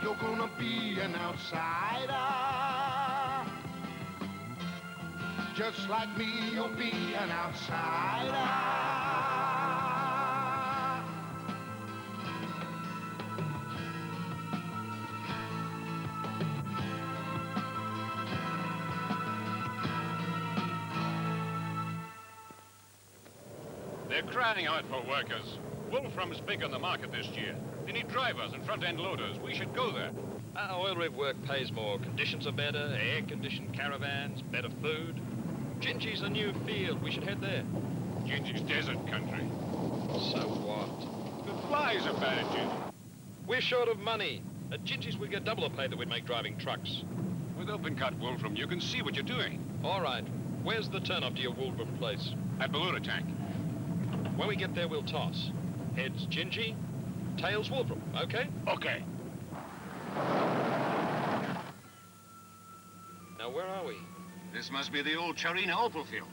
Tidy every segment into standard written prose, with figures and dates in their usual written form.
you're gonna be an outsider. Just like me, you'll be an outsider. They're crying out for workers. Wolfram's big on the market this year. They need drivers and front-end loaders. We should go there. Oil rig work pays more. Conditions are better, air-conditioned caravans, better food. Gingy's a new field. We should head there. Gingy's desert country. So what? The flies are bad at Gingy. We're short of money. At Gingy's we get double the pay that we'd make driving trucks. With open cut, Wolfram, you can see what you're doing. All right. Where's the turn-off to your Wolfram place? At Balloon Tank. When we get there, we'll toss. Heads Gingy, tails Wolfram, okay? Okay. Now, where are we? This must be the old Charina Opal field.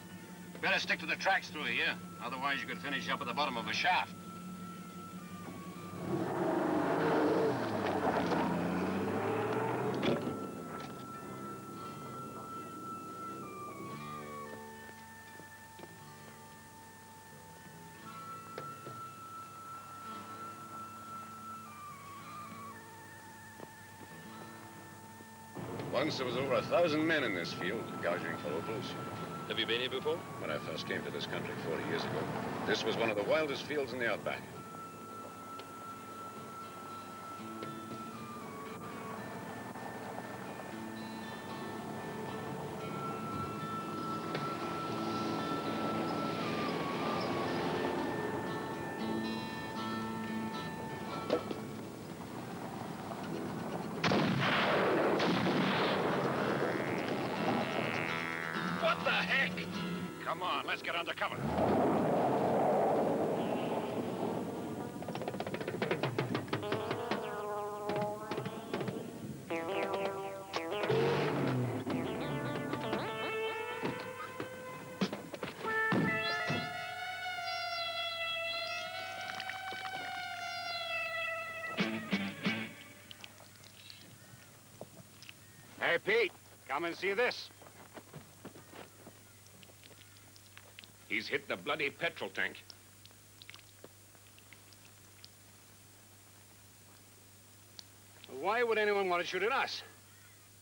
Better stick to the tracks through here. Otherwise, you could finish up at the bottom of a shaft. Once there was over 1,000 men in this field, gouging for opals. Have you been here before? When I first came to this country 40 years ago, this was one of the wildest fields in the outback. What the heck? Come on, let's get under cover. Hey, Pete, come and see this. He's hit the bloody petrol tank. Why would anyone want to shoot at us?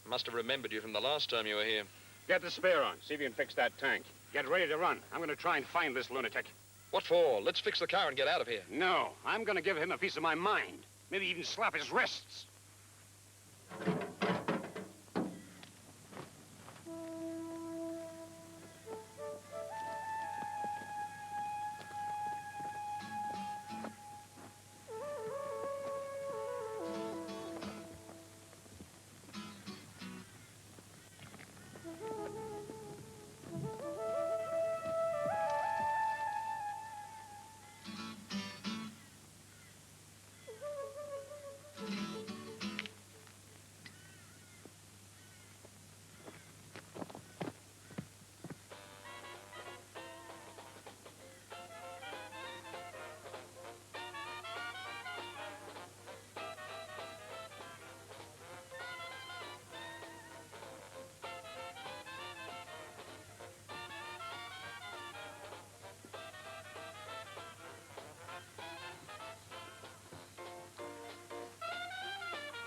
Must have remembered you from the last time you were here. Get the spare on. See if you can fix that tank. Get ready to run. I'm going to try and find this lunatic. What for? Let's fix the car and get out of here. No, I'm going to give him a piece of my mind. Maybe even slap his wrists.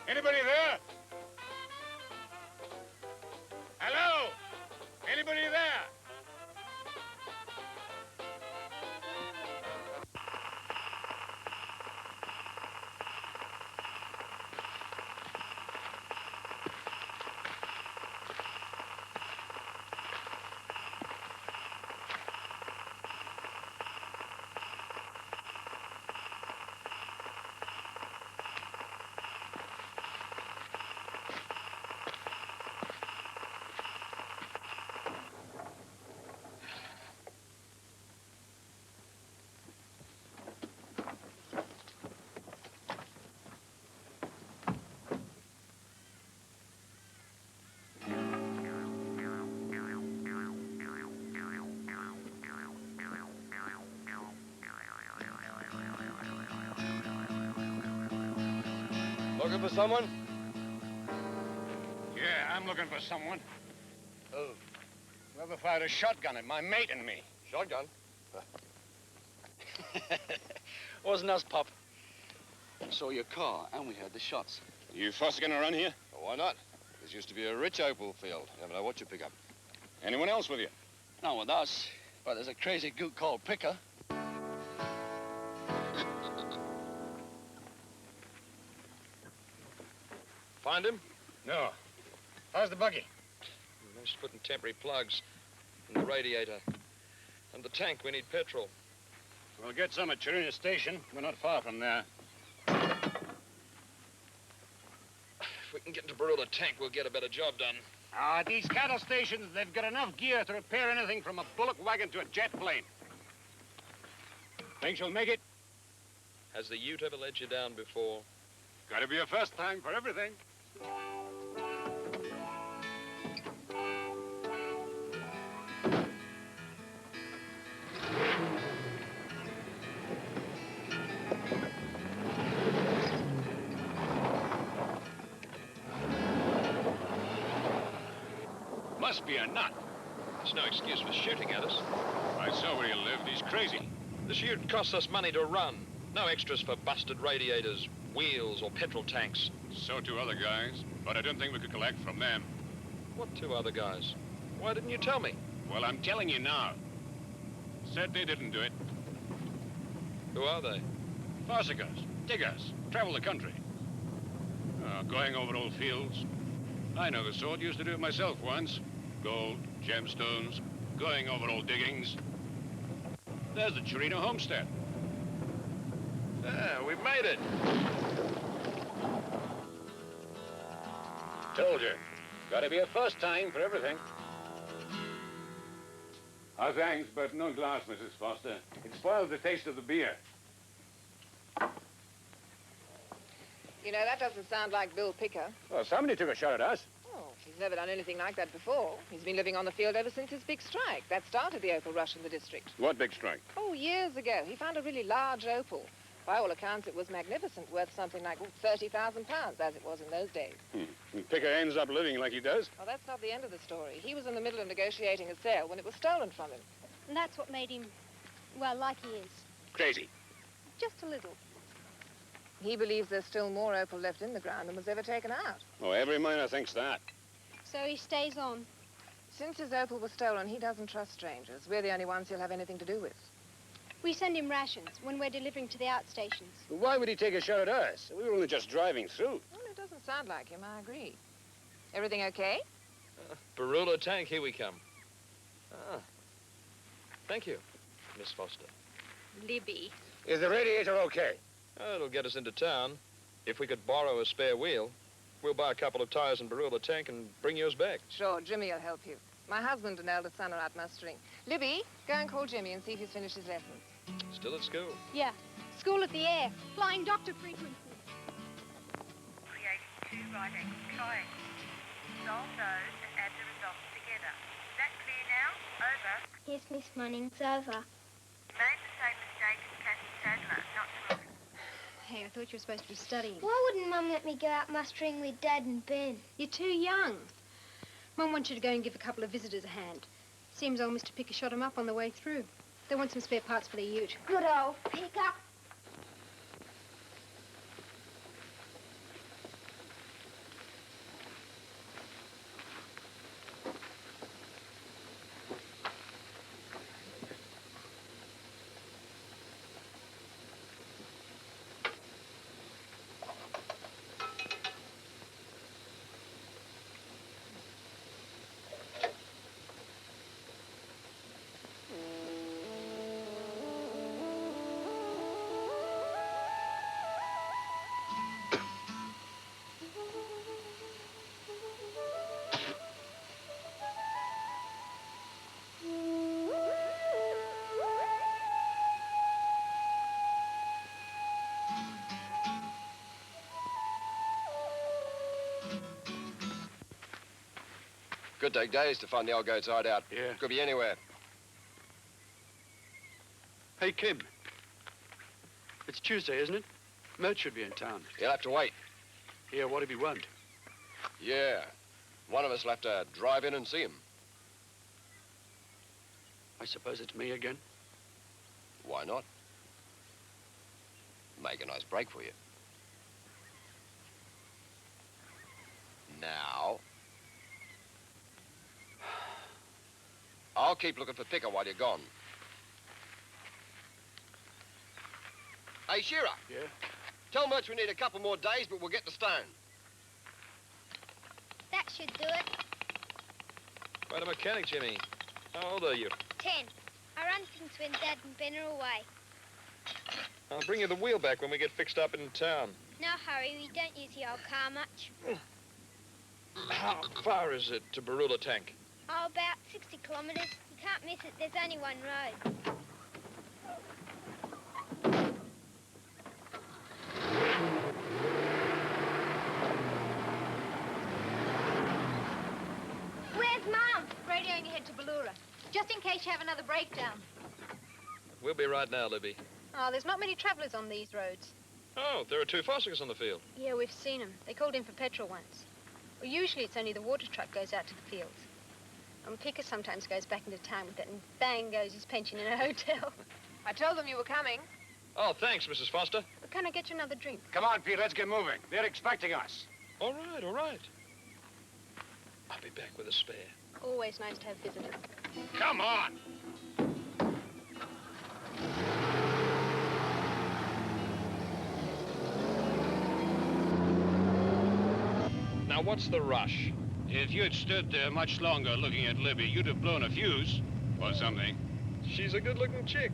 Anybody there? Hello? Anybody there? Looking for someone? Yeah, I'm looking for someone. Oh, Whoever fired a shotgun at my mate and me. shotgun? Wasn't us, Pop. Saw your car, and we heard the shots. You Foster gonna run here? Well, why not? This used to be a rich opal field. Never know what you pick up. Anyone else with you? Not with us, but there's a crazy gook called Picker. Find him? No. How's the buggy? Just putting temporary plugs in the radiator. And the tank, we need petrol. We'll get some at Chirina Station. We're not far from there. If we can get into Barula tank, we'll get a better job done. At these cattle stations, they've got enough gear to repair anything from a bullock wagon to a jet plane. Think she'll make it? Has the Ute ever let you down before? Gotta be a first time for everything. Must be a nut. There's no excuse for shooting at us. I saw where he lived. He's crazy. This Ute costs us money to run. No extras for busted radiators, wheels, or petrol tanks. So do other guys, but I don't think we could collect from them. What two other guys? Why didn't you tell me? Well, I'm telling you now. Said they didn't do it. Who are they? Farsikers, diggers, travel the country. Going over old fields. I know the sort. Used to do it myself once. Gold, gemstones, going over old diggings. There's the Chirina homestead. Ah, we've made it. Told you. Gotta be a first time for everything. Thanks, but no glass, Mrs. Foster. It spoils the taste of the beer. You know, that doesn't sound like Bill Picker. Well, somebody took a shot at us. Oh, he's never done anything like that before. He's been living on the field ever since his big strike. That started the opal rush in the district. What big strike? Oh, years ago. He found a really large opal. By all accounts, it was magnificent, worth something like £30,000, as it was in those days. And Picker ends up living like he does? Well, that's not the end of the story. He was in the middle of negotiating a sale when it was stolen from him. And that's what made him, well, like he is. Crazy. Just a little. He believes there's still more opal left in the ground than was ever taken out. Oh, every miner thinks that. So he stays on. Since his opal was stolen, he doesn't trust strangers. We're the only ones he'll have anything to do with. We send him rations when we're delivering to the outstations. Why would he take a shot at us? We were only just driving through. Well, it doesn't sound like him, I agree. Everything okay? Barula tank, here we come. Ah. Thank you, Miss Foster. Libby. Is the radiator okay? Oh, it'll get us into town. If we could borrow a spare wheel, we'll buy a couple of tires and Barula tank and bring yours back. Sure, Jimmy will help you. My husband and eldest son are out mustering. Libby, go and call Jimmy and see if he's finished his lessons. Still at school. Yeah. School at the air. Flying doctor frequency. Creating 2 right angle triangles. Solve those and add the results together. Is that clear now? Over. Yes, Miss Munnings, over. Made the same mistake as Kathy Sadler, not to look. Hey, I thought you were supposed to be studying. Why wouldn't Mum let me go out mustering with Dad and Ben? You're too young. Mum wants you to go and give a couple of visitors a hand. Seems old Mr. Picker shot him up on the way through. They want some spare parts for their ute. Good old Picker. Could take days to find the old goat's hideout. Yeah. Could be anywhere. Hey, Kim. It's Tuesday, isn't it? Mert should be in town. He'll have to wait. Yeah, what if he won't? Yeah. One of us will have to drive in and see him. I suppose it's me again. Why not? Make a nice break for you. Now, I'll keep looking for Picker while you're gone. Hey, Shearer. Yeah? Tell Merch we need a couple more days, but we'll get the stone. That should do it. Quite a mechanic, Jimmy. How old are you? 10. I run things when Dad and Ben are away. I'll bring you the wheel back when we get fixed up in town. No hurry, we don't use the old car much. How far is it to Barula Tank? Oh, about 60 kilometres. You can't miss it, there's only one road. Where's Mum? Radioing ahead to Ballura, just in case you have another breakdown. We'll be right now, Libby. Oh, there's not many travellers on these roads. Oh, there are 2 Fossicks on the field. Yeah, we've seen them. They called in for petrol once. Well, usually it's only the water truck goes out to the fields. And Picker sometimes goes back into town with it, and bang goes his pension in a hotel. I told them you were coming. Oh, thanks, Mrs. Foster. Well, can I get you another drink? Come on, Pete, let's get moving. They're expecting us. All right, all right. I'll be back with a spare. Always nice to have visitors. Come on. Now, what's the rush? If you'd stood there much longer looking at Libby, you'd have blown a fuse or something. She's a good-looking chick.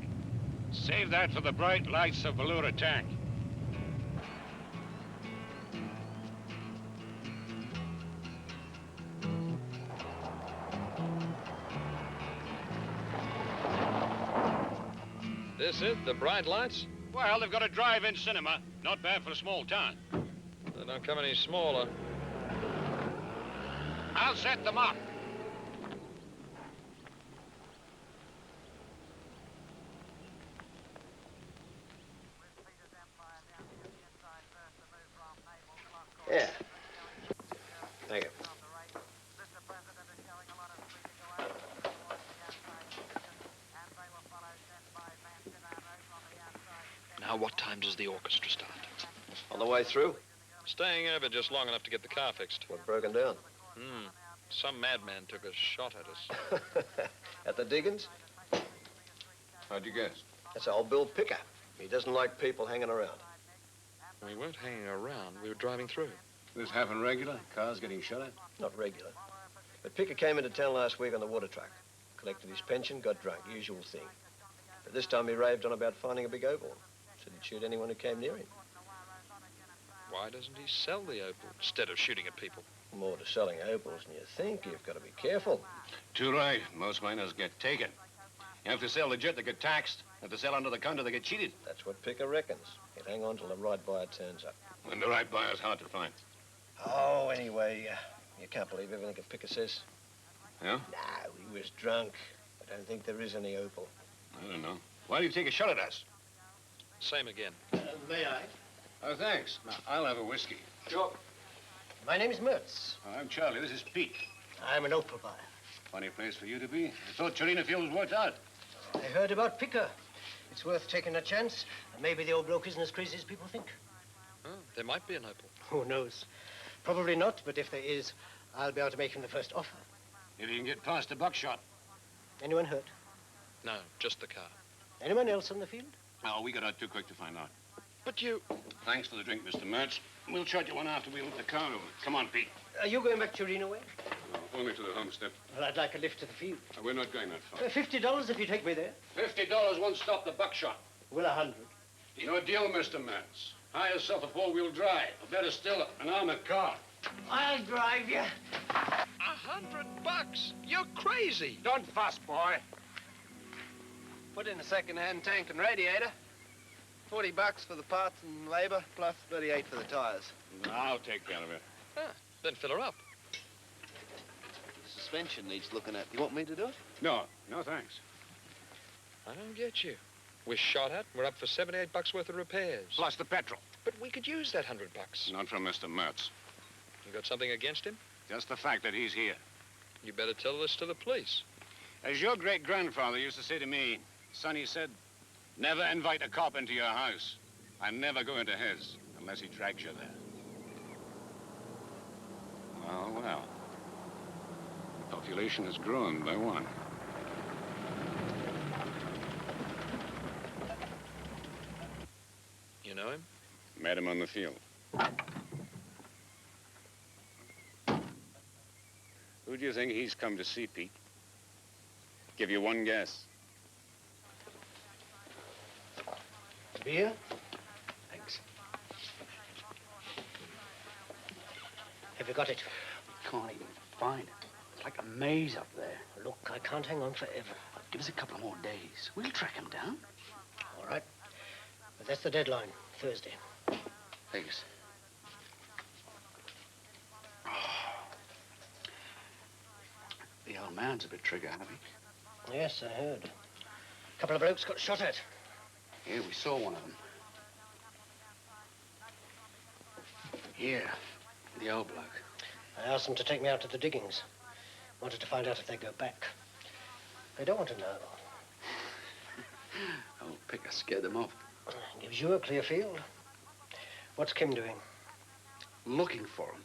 Save that for the bright lights of Ballura Tank. This it? The bright lights? Well, they've got a drive-in cinema. Not bad for a small town. They don't come any smaller. I'll set them up. Yeah. Thank you. Now, what time does the orchestra start? On the way through? Staying over just long enough to get the car fixed. What broken down? Some madman took a shot at us. At the diggings? How'd you guess? That's old Bill Picker. He doesn't like people hanging around. We weren't hanging around. We were driving through. This happen regular? Cars getting shot at? Not regular. But Picker came into town last week on the water truck. Collected his pension, got drunk. Usual thing. But this time he raved on about finding a big opal. Said he'd shoot anyone who came near him. Why doesn't he sell the opal instead of shooting at people? More to selling opals than you think. You've got to be careful. Too right. Most miners get taken. You have to sell legit, they get taxed. You have to sell under the counter, they get cheated. That's what Picker reckons. He'll hang on till the right buyer turns up. And the right buyer's hard to find. Oh, anyway, you can't believe everything a Picker says. Yeah? No, he was drunk. I don't think there is any opal. I don't know. Why do you take a shot at us? Same again. May I? Oh, thanks. Now, I'll have a whiskey. Sure. My name's Mertz. I'm Charlie. This is Pete. I'm an opal buyer. Funny place for you to be. I thought Chirina Field was worked out. I heard about Picker. It's worth taking a chance. Maybe the old bloke isn't as crazy as people think. Oh, there might be an opal. Who knows? Probably not, but if there is, I'll be able to make him the first offer. If you can get past the buckshot. Anyone hurt? No, just the car. Anyone else on the field? Oh, we got out too quick to find out. But you... Thanks for the drink, Mr. Mertz. We'll shot you one after we look the car over. Come on, Pete. Are you going back to Reno way? No, only to the homestead. Well, I'd like a lift to the field. We're not going that far. $50 if you take me there. $50 won't stop the buckshot. Well, 100. Your deal, Mr. Mertz. Hire yourself a four-wheel drive. Or better still, an armored car. I'll drive you. $100? You're crazy. Don't fuss, boy. Put in a second-hand tank and radiator. $40 for the parts and labor, plus $38 for the tires. I'll take care of it. Then fill her up. The suspension needs looking at. You want me to do it? No, thanks. I don't get you. We're shot at. We're up for $78 worth of repairs. Plus the petrol. But we could use that $100. Not from Mr. Mertz. You got something against him? Just the fact that he's here. You better tell this to the police. As your great-grandfather used to say to me, son, he said, never invite a cop into your house. And never go into his, unless he drags you there. Well, well. The population has grown by one. You know him? Met him on the field. Who do you think he's come to see, Pete? Give you one guess. Beer? Thanks. Have you got it? Can't even find it. It's like a maze up there. Look, I can't hang on forever. Give us a couple of more days. We'll track him down. All right. But that's the deadline, Thursday. Thanks. The old man's a bit trigger-happy. Yes, I heard. A couple of blokes got shot at. Yeah, we saw one of them. Here, the old bloke. I asked them to take me out to the diggings. Wanted to find out if they go back. They don't want to know. Old Picker scared them off. Gives you a clear field. What's Kim doing? Looking for him.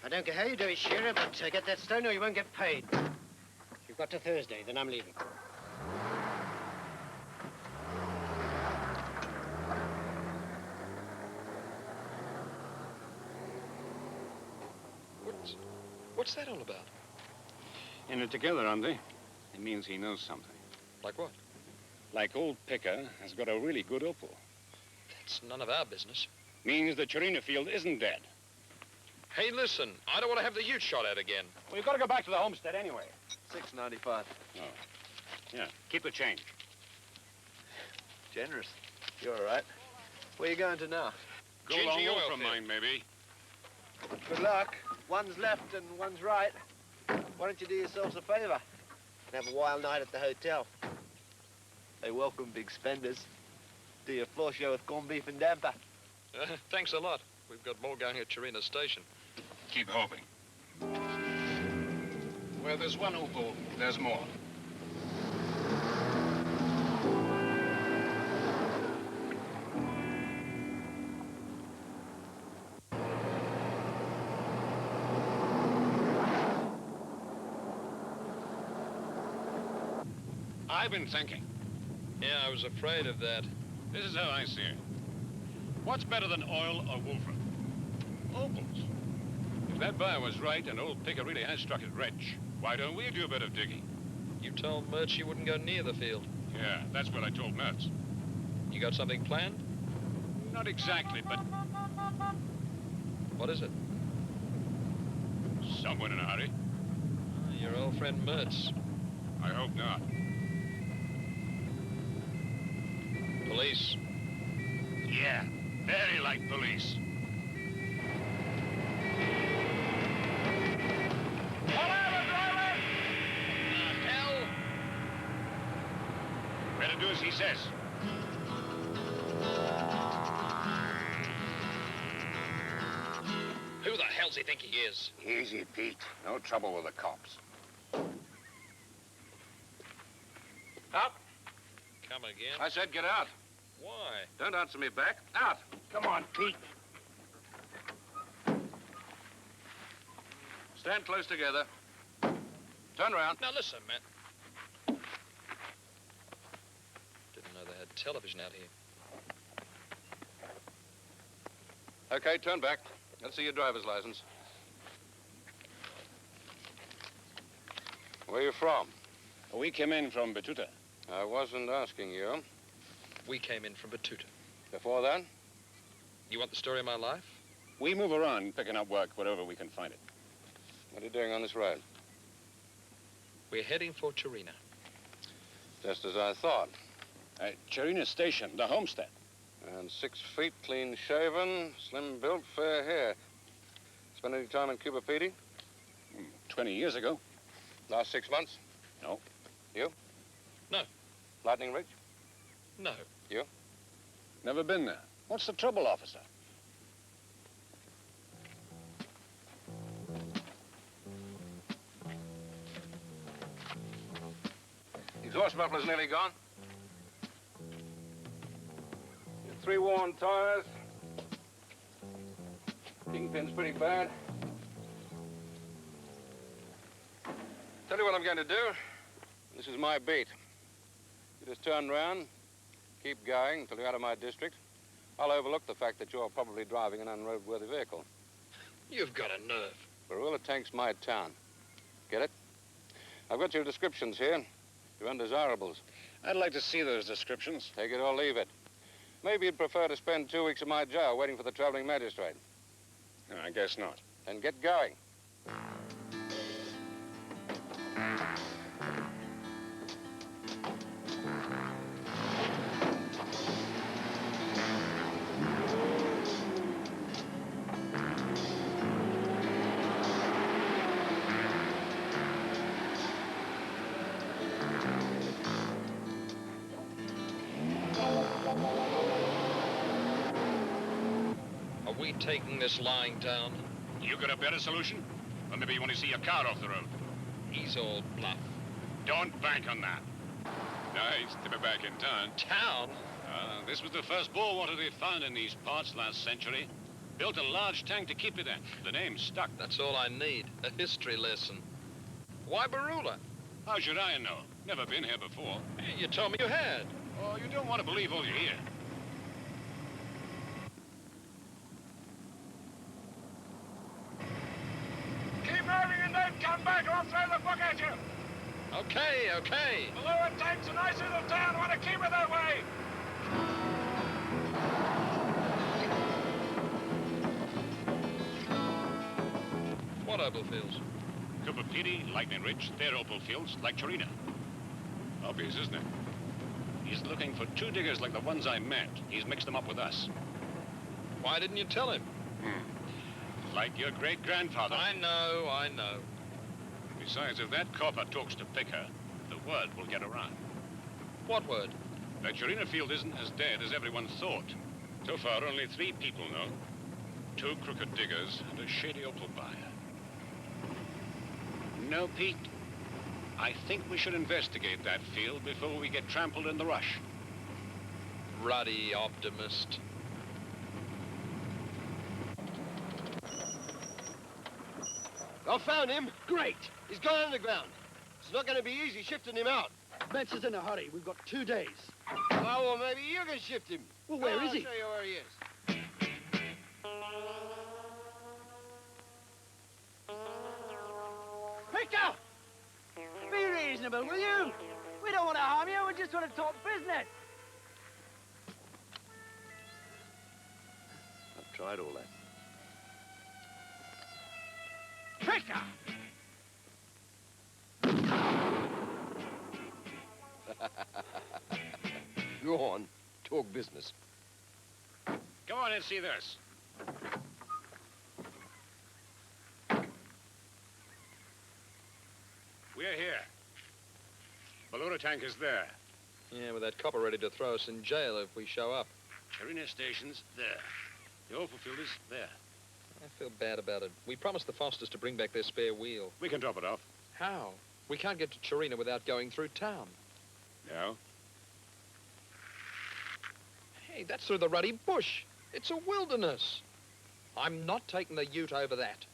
I don't care how you do it, Shearer, but get that stone or you won't get paid. You've got to Thursday, then I'm leaving. What's that all about? In it together, aren't they? It means he knows something. Like what? Like old Picker has got a really good opal. That's none of our business. Means the Chirina field isn't dead. Hey, listen, I don't want to have the ute shot at again. Well, you've got to go back to the homestead anyway. $6.95. Oh. Yeah, keep the change. Generous. You're all right. Where you going to now? Go Gingy along oil from field. mine, maybe. Good luck. One's left and one's right. Why don't you do yourselves a favor and have a wild night at the hotel? They welcome big spenders. Do your floor show with corned beef and damper. Thanks a lot. We've got more going at Chirina Station. Keep hoping. Where there's one opal, there's more. I've been thinking. Yeah, I was afraid of that. This is how I see it. What's better than oil or wolfram? Opals. If that buyer was right and old Picker really has struck it rich, why don't we do a bit of digging? You told Mertz you wouldn't go near the field. Yeah, that's what I told Mertz. You got something planned? Not exactly, but What is it? someone in a hurry. Your old friend Mertz. I hope not. Police. Yeah, very like police. Hell! Better do as he says. Who the hell's he think he is? Easy, Pete. No trouble with the cops. Out. Come again? I said get out. Why? Don't answer me back. Out. Come on, Pete. Stand close together. Turn around. Now listen, man. Didn't know they had television out here. Okay, turn back. Let's see your driver's license. Where you from? We came in from Batuta. I wasn't asking you. We came in from Batuta. Before that? You want the story of my life? We move around, picking up work wherever we can find it. What are you doing on this road? We're heading for Chirina. Just as I thought. Chirina Station, the homestead. And 6 feet, clean shaven, slim built, fair hair. Spend any time in Cuba, Petey? 20 years ago. Last 6 months? No. You? No. Lightning Ridge? No. You? Never been there. What's the trouble, officer? Exhaust muffler's nearly gone. Your 3 worn tires. Kingpin's pretty bad. Tell you what I'm going to do. This is my beat. You just turn round, keep going until you're out of my district. I'll overlook the fact that you're probably driving an unroadworthy vehicle. You've got a nerve. Barula Tank's my town. Get it? I've got your descriptions here. Your undesirables. I'd like to see those descriptions. Take it or leave it. Maybe you'd prefer to spend 2 weeks in my jail waiting for the traveling magistrate. No, I guess not. Then get going. Are we taking this lying down? You got a better solution? Or maybe you want to see your car off the road? He's all bluff. Don't bank on that. Nice to be back in town. Town? This was the first bore water they found in these parts last century. Built a large tank to keep it in. The name stuck. That's all I need. A history lesson. Why Barula? How should I know? Never been here before. Hey, you told me you had. Oh, you don't want to believe all you hear. Keep moving and don't come back or I'll throw the book at you. Okay, okay. The lower tank's a nice little town. I want to keep it that way. What opal fields? Cooper Pedy, Lightning Ridge, they're opal fields, like Chirina. Obvious, isn't it? He's looking for 2 diggers like the ones I met. He's mixed them up with us. Why didn't you tell him? Like your great-grandfather. I know. Besides, if that copper talks to Picker, the word will get around. What word? That Chirina field isn't as dead as everyone thought. So far, only 3 people know. 2 crooked diggers and a shady opal buyer. No, Pete. I think we should investigate that field before we get trampled in the rush. Ruddy optimist. I found him. Great. He's gone underground. It's not going to be easy shifting him out. Betts is in a hurry. We've got 2 days. Oh, well, maybe you can shift him. Well, where is I'll he? show you where he is. Picker! Be reasonable, will you? We don't want to harm you, we just want to talk business. I've tried all that. Picker! Go on, talk business. Come on and see this. We're here. Balloon tank is there. Yeah, with that copper ready to throw us in jail if we show up. Arena station's there. The Opal field is there. I feel bad about it. We promised the Fosters to bring back their spare wheel. We can drop it off. How? We can't get to Chirina without going through town. No? Hey, that's through the ruddy bush. It's a wilderness. I'm not taking the ute over that.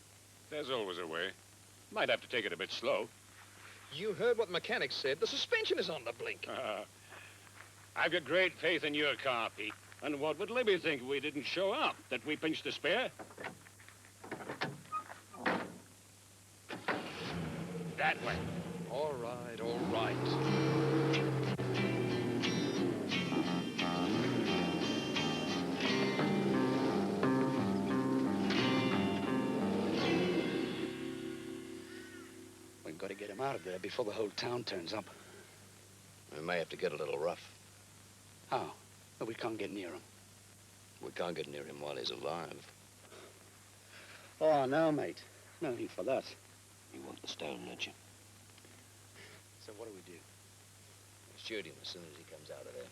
There's always a way. Might have to take it a bit slow. You heard what the mechanic said. The suspension is on the blink. I've got great faith in your car, Pete. And what would Libby think if we didn't show up? That we pinched the spare? That way. All right, all right. We've got to get him out of there before the whole town turns up. We may have to get a little rough. How? But we can't get near him. We can't get near him while he's alive. Oh, no, mate. No need for that. You want the stone, don't you? So what do we do? We'll shoot him as soon as he comes out of there.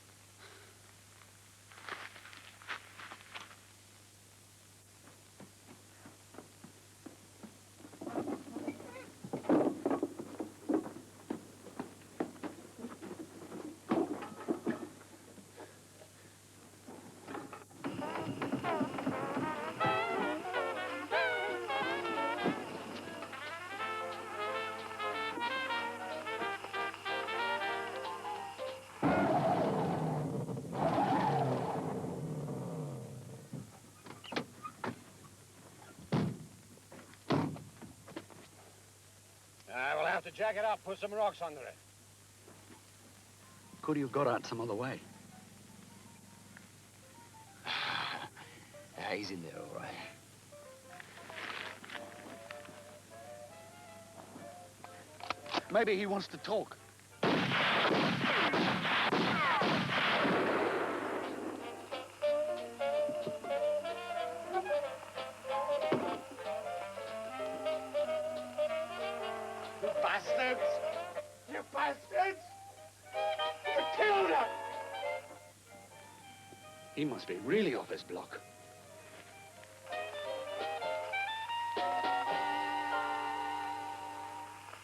We'll have to jack it up, put some rocks under it. Could you have got out some other way? He's in there, all right. Maybe he wants to talk. You bastards! You bastards! You killed her! He must be really off his block.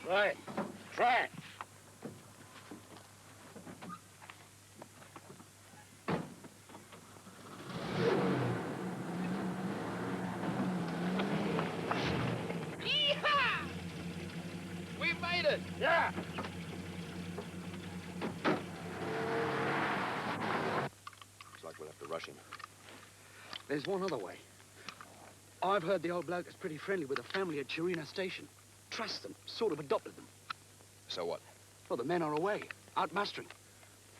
Right. Try it. Yee-haw! We made it! Yeah! Looks like we'll have to rush him. There's one other way. I've heard the old bloke is pretty friendly with the family at Chirina Station. Trusts them, sort of adopted them. So what? Well, the men are away, out mustering.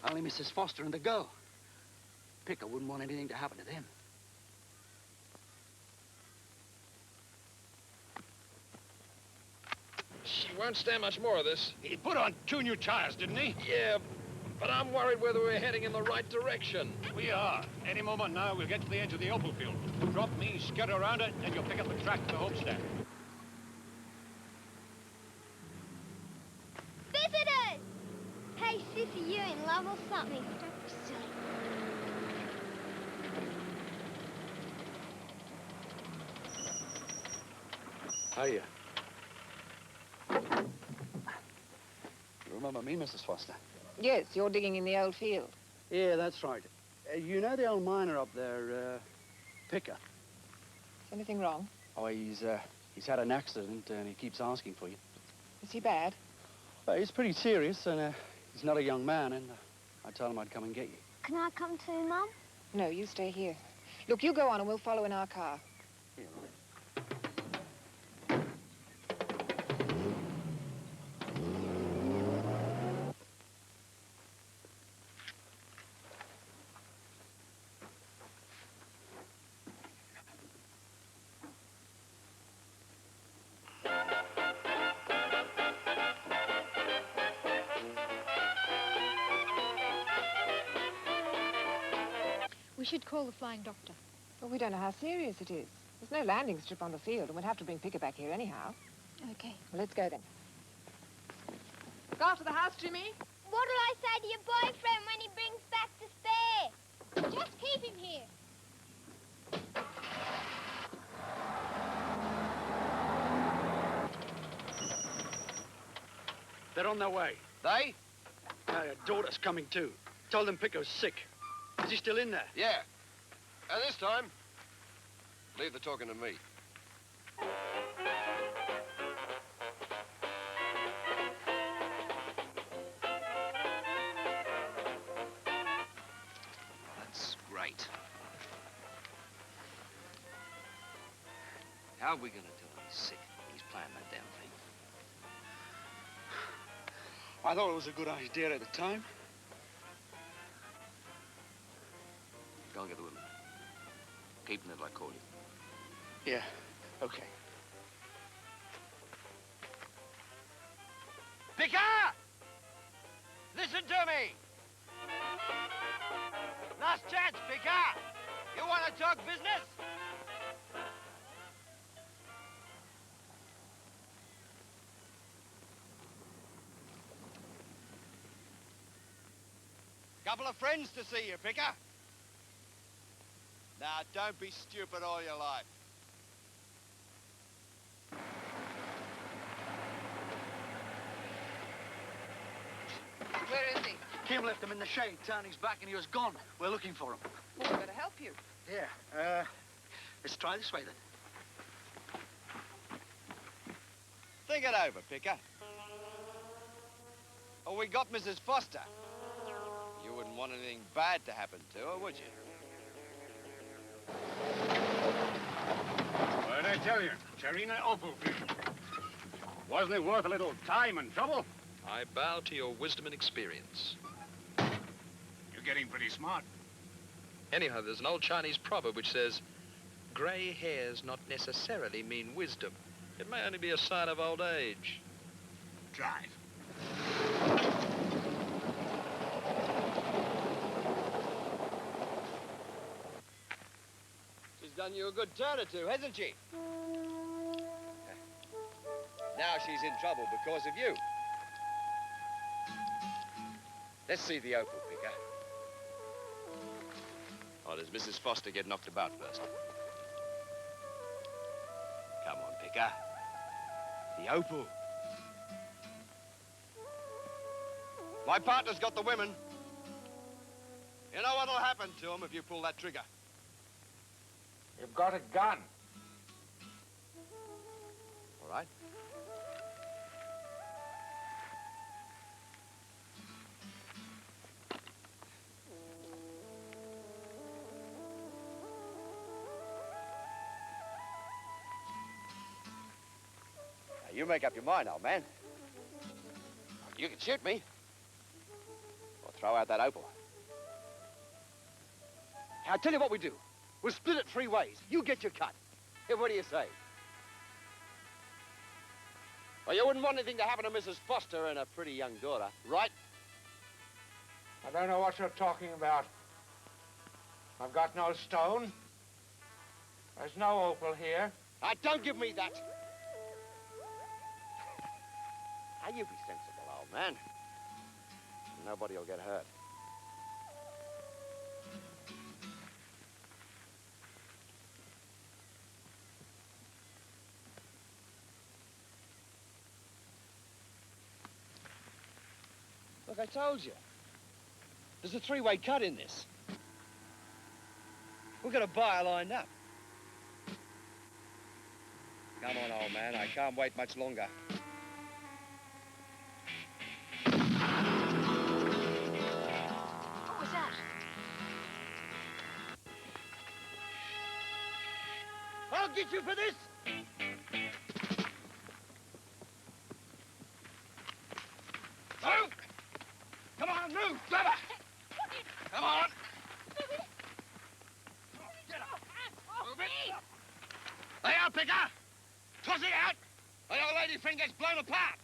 Only Mrs. Foster and the girl. Picker wouldn't want anything to happen to them. She won't stand much more of this. He put on 2 new tires, didn't he? Yeah, but I'm worried whether we're heading in the right direction. We are. Any moment now, we'll get to the edge of the Opal field. Drop me, skirt around it, and you'll pick up the track to the homestead. Visitors! Hey, Sissy, you in love or something? Don't be silly. Hiya. You remember me, Mrs. Foster? Yes, you're digging in the old field. Yeah, that's right. You know the old miner up there, Picker? Is anything wrong? Oh, he's had an accident and he keeps asking for you. Is he bad? Well, he's pretty serious and he's not a young man and I told him I'd come and get you. Can I come too, Mum? No, you stay here. Look, you go on and we'll follow in our car. Here, We should call the flying doctor. Well, we don't know how serious it is. There's no landing strip on the field, and we'd have to bring Picker back here anyhow. Okay. Well, let's go then. Look after the house, Jimmy. What'll I say to your boyfriend when he brings back the spare? Just keep him here. they're on their way. They? Her daughter's coming too. Told them Picker's sick. Is he still in there? Yeah. And this time, leave the talking to me. That's great. How are we going to tell him he's sick when he's playing that damn thing? I thought it was a good idea at the time. Go and get the women. Keep them till I call you. Yeah, okay. Picker! Listen to me! Last chance, Picker! You want to talk business? Couple of friends to see you, Picker. Now, don't be stupid all your life. Where is he? Kim left him in the shade, turned his back, and he was gone. We're looking for him. Well, we better help you. Yeah, let's try this way then. Think it over, Picker. Oh, we got Mrs. Foster. You wouldn't want anything bad to happen to her, would you? What did I tell you? Charina Opal field. Wasn't it worth a little time and trouble? I bow to your wisdom and experience. You're getting pretty smart. Anyhow, there's an old Chinese proverb which says, grey hairs not necessarily mean wisdom. It may only be a sign of old age. Drive. She's done you a good turn or two, hasn't she? Now she's in trouble because of you. Let's see the Opal, Picker. Or does Mrs. Foster get knocked about first? Come on, Picker. The Opal. My partner's got the women. You know what'll happen to them if you pull that trigger? You've got a gun. All right. Now, you make up your mind, old man. You can shoot me. Or throw out that Opal. I'll tell you what we do. We'll split it 3 ways. You get your cut. Hey, what do you say? Well, you wouldn't want anything to happen to Mrs. Foster and her pretty young daughter, right? I don't know what you're talking about. I've got no stone. There's no Opal here. Don't give me that. Now, you be sensible, old man. Nobody will get hurt. Look, I told you. There's a 3-way cut in this. We've got a buyer lined up. Come on, old man. I can't wait much longer. I'll get you for this! Move! Come on, move! Grab her! Come on! Get up! Move it! Lay out, Picker! Toss it out! Or your lady friend gets blown apart!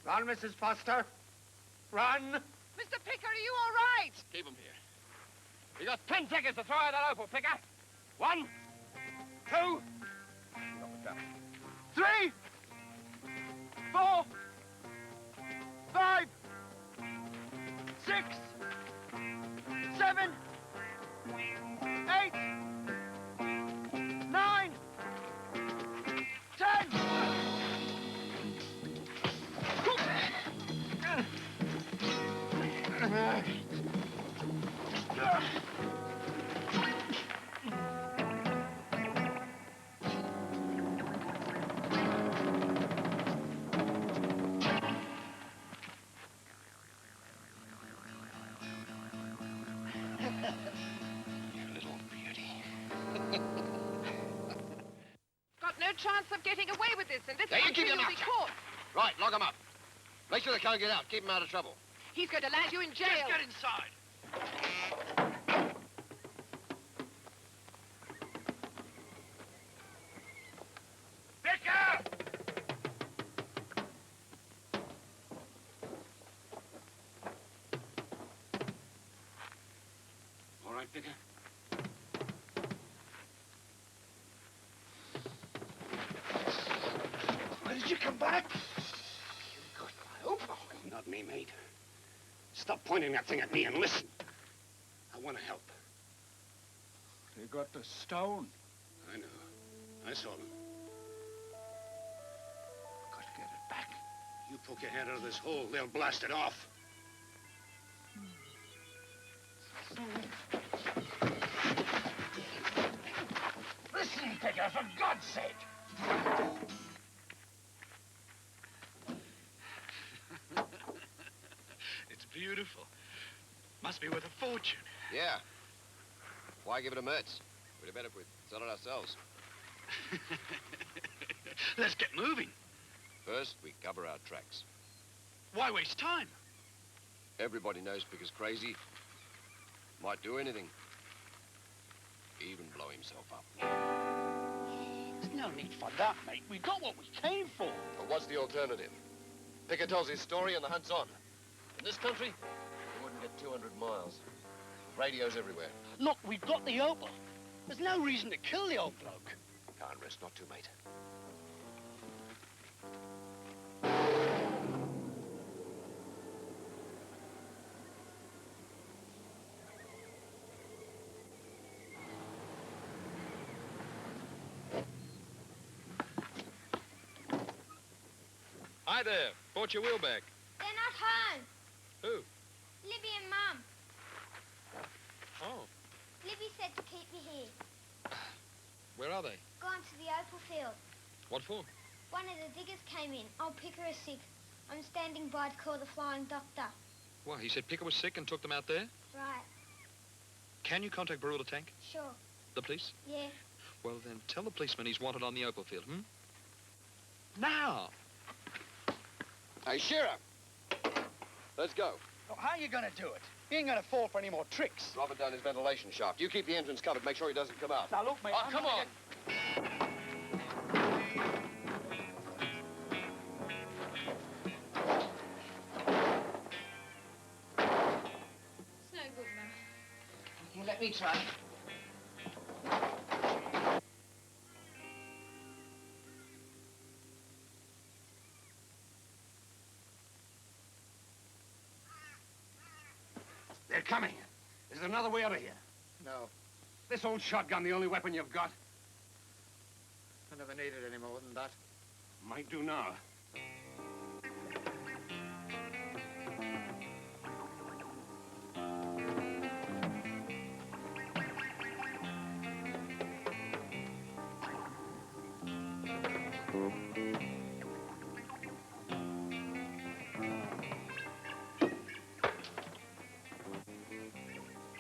Run, Mrs. Foster. Run! Mr. Picker, are you all right? Keep him here. You got 10 seconds to throw out that opal, Picker. 1, 2, 3, 4, 5, 6, 7, 8, 9, 10. Got no chance of getting away with this, and this Now, you country keep your will mouth be shut. caught. Right, lock him up. Make sure they can't get out. Keep them out of trouble. He's going to land you in jail. Just get inside. Picker! All right, Picker. Why did you come back? You got my Opal. Not me, mate. Stop pointing that thing at me and listen. I want to help. They got the stone. I know. I saw them. Got to get it back. You poke your head out of this hole, they'll blast it off. Listen, Picker, for God's sake! It's beautiful. Must be worth a fortune. Yeah. Why give it to Mertz? We'd have better if we sell it ourselves. Let's get moving. First, we cover our tracks. Why waste time? Everybody knows Picker's crazy. Might do anything. Even blow himself up. There's no need for that, mate. We got what we came for. But what's the alternative? Picker tells his story and the hunt's on. In this country, we wouldn't get 200 miles. Radios everywhere. Look, we've got the Opal. There's no reason to kill the old bloke. Can't risk, not to, mate. Hi there. Bought your wheel back. They're not home. Who? Libby and Mum. Oh, Libby said to keep me here. where are they? Gone to the Opal field. What for? One of the diggers came in. Old Picker is sick. I'm standing by to call the flying doctor. Well, he said Picker was sick and took them out there. Right. Can you contact Barula Tank? Sure. The police? Yeah. Well, then tell the policeman he's wanted on the Opal field, hmm? Now! Hey, Shearer! Let's go. Look, how are you going to do it? He ain't going to fall for any more tricks. Drop it down his ventilation shaft. You keep the entrance covered. Make sure he doesn't come out. Now, look, mate. Oh, I'm come gonna on. It's no good, Mum. You let me try. They're coming. Is there another way out of here? No. This old shotgun the only weapon you've got? I never needed any more than that. Might do now.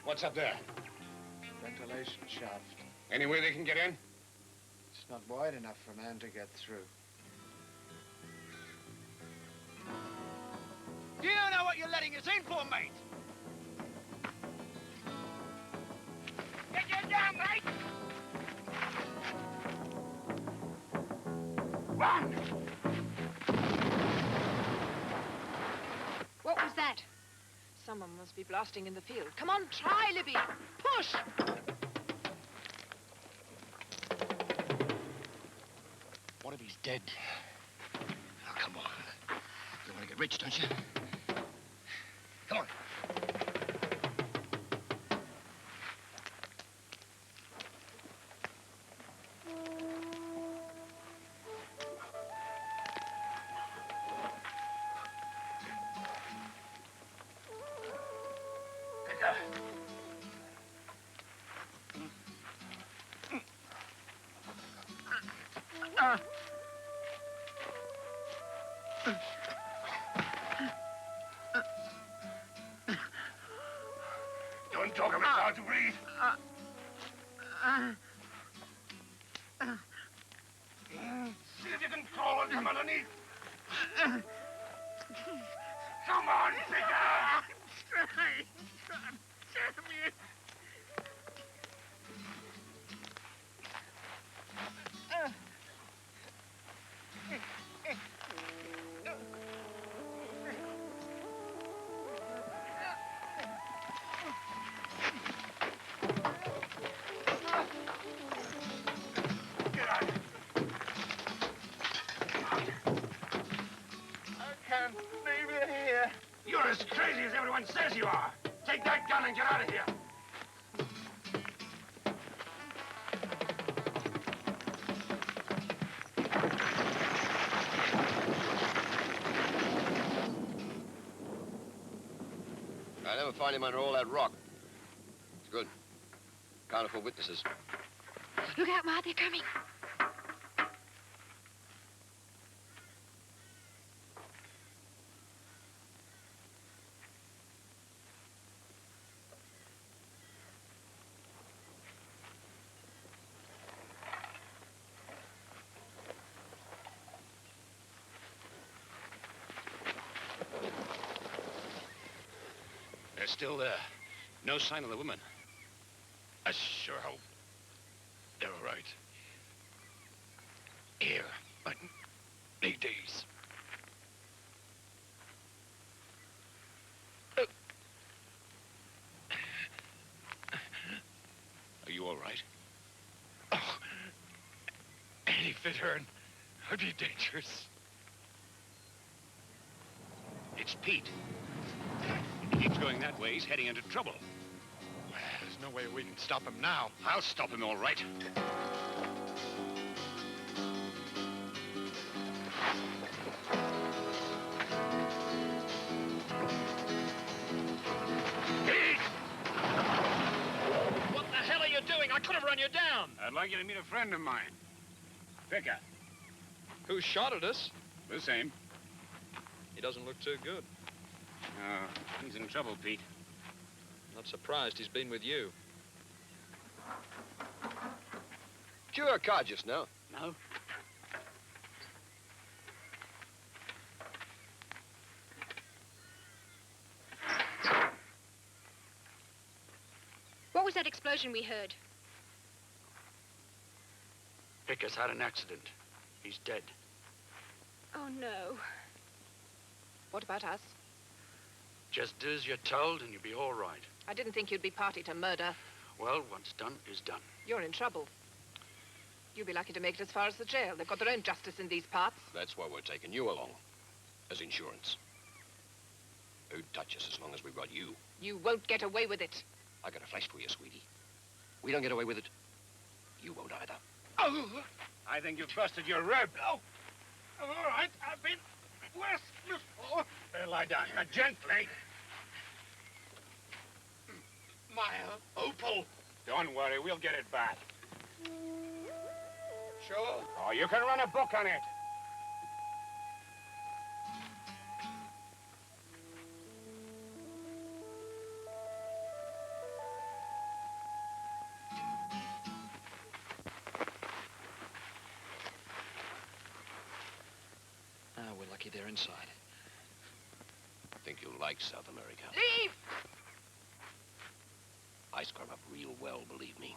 What's up there? Ventilation shaft. Any way they can get in? not wide enough for a man to get through. Do you know what you're letting us in for, mate? Get down, mate! Run! What was that? Someone must be blasting in the field. Come on, try, Libby. Push! What if he's dead? Oh, come on. You want to get rich, don't you? Come on. Don't talk of it, hard to breathe. See if you can crawl from underneath. Come on, Figure! I'm trying. God damn it. You're as crazy as everyone says you are. Take that gun and get out of here. I never find him under all that rock. It's good. Counter for witnesses. Look out, Ma, they're coming. They're still there. No sign of the woman. I sure hope they're all right. Here, I need these. Are you all right? Oh, any fit turn would be dangerous. It's Pete. If he keeps going that way, he's heading into trouble. There's no way we can stop him now. I'll stop him, all right. What the hell are you doing? I could have run you down. I'd like you to meet a friend of mine. Picker. Who shot at us? The same. He doesn't look too good. Oh, he's in trouble, Pete. Not surprised he's been with you. Did you hear a car just now? No. What was that explosion we heard? Picker's had an accident. He's dead. Oh, no. What about us? Just do as you're told and you'll be all right. I didn't think you'd be party to murder. Well, what's done is done. You're in trouble. You'll be lucky to make it as far as the jail. They've got their own justice in these parts. That's why we're taking you along. As insurance. Who'd touch us as long as we've got you? You won't get away with it. I got a flash for you, sweetie. We don't get away with it. You won't either. Oh! I think you've busted your rib. Oh! All right, I've been worse before. Lie down here, gently. My Opal. Don't worry, we'll get it back. Sure. Oh, you can run a book on it. they're inside. I think you'll like South America. Leave! I scrub up real well, believe me.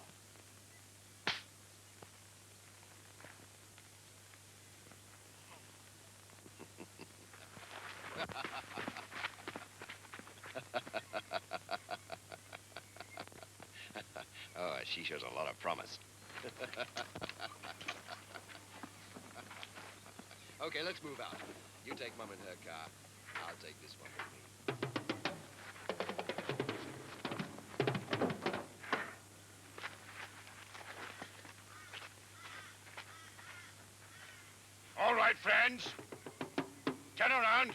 Oh, she shows a lot of promise. Okay, let's move out. You take Mom in her car. I'll take this one with me. All right, friends. Turn around.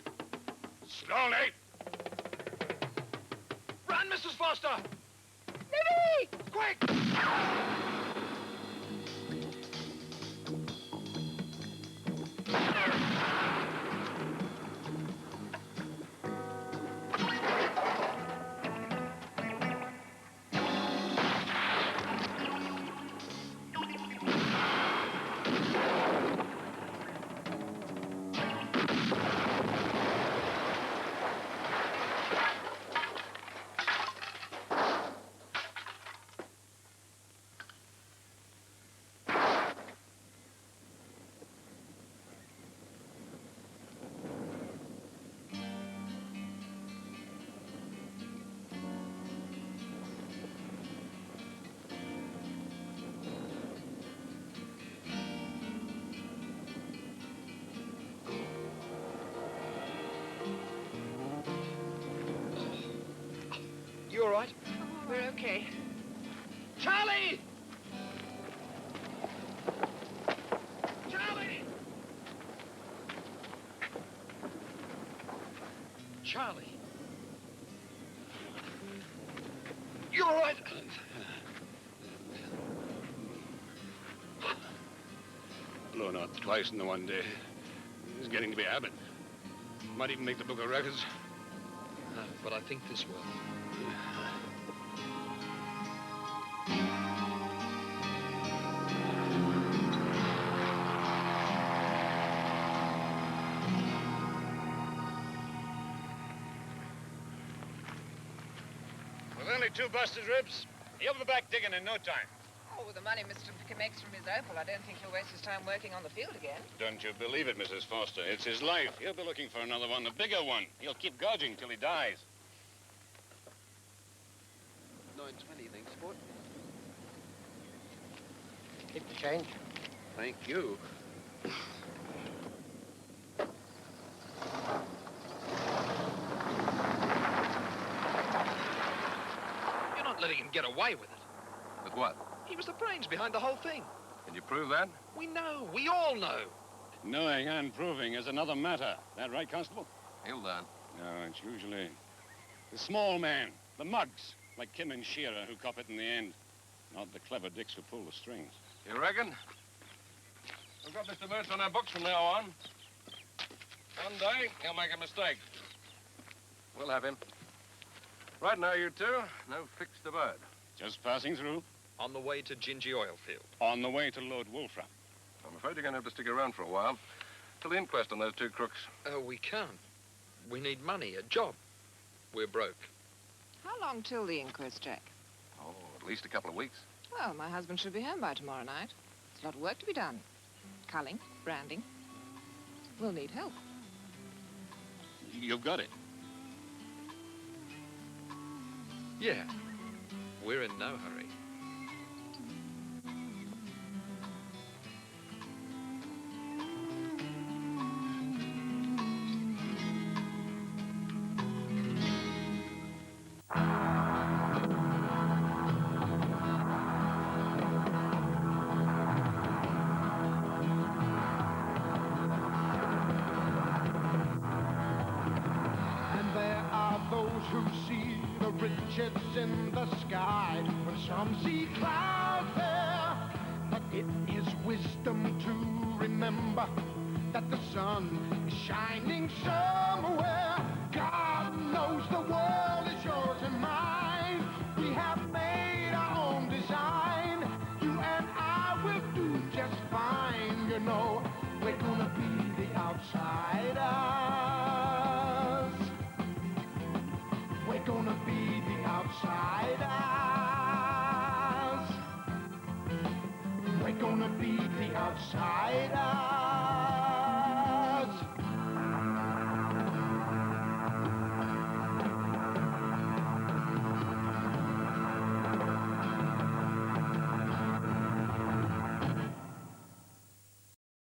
Slowly. Run, Mrs. Foster! Libby! Quick! You all right? We're okay. Charlie! Charlie! Charlie! You all right? Blown out twice in the one day. It's getting to be a habit. Might even make the book of records. But I think this will. With only 2 busted ribs, he'll be back digging in no time. Oh, with the money Mr. makes from his Opal, I don't think he'll waste his time working on the field again. Don't you believe it, Mrs. Foster. It's his life. He'll be looking for another one, a bigger one. He'll keep gouging till he dies. 9:20, thanks, sport. Keep the change. Thank you. You're not letting him get away with it. With what? He was the brains behind the whole thing. Can you prove that? We know. We all know. Knowing and proving is another matter. That right, Constable? He'll done. No, it's usually the small man, the mugs, like Kim and Shearer, who cop it in the end. Not the clever dicks who pull the strings. You reckon? We've got Mr. Mertz on our books from now on. One day, he'll make a mistake. We'll have him. Right now, you two, no fix the bird. Just passing through. On the way to Gingy Oil Field. On the way to load Wolfram. I'm afraid you're going to have to stick around for a while. Till the inquest on those 2 crooks. We can't. We need money, a job. We're broke. How long till the inquest, Jack? Oh, at least a couple of weeks. Well, my husband should be home by tomorrow night. There's a lot of work to be done. Culling, branding. We'll need help. You've got it. Yeah. We're in no hurry. Who see the riches in the sky when some see clouds there. But it is wisdom to remember that the sun is shining somewhere. God knows the world is yours and mine. We have made our own design. You and I will do just fine. You know, we're gonna be the outsiders. side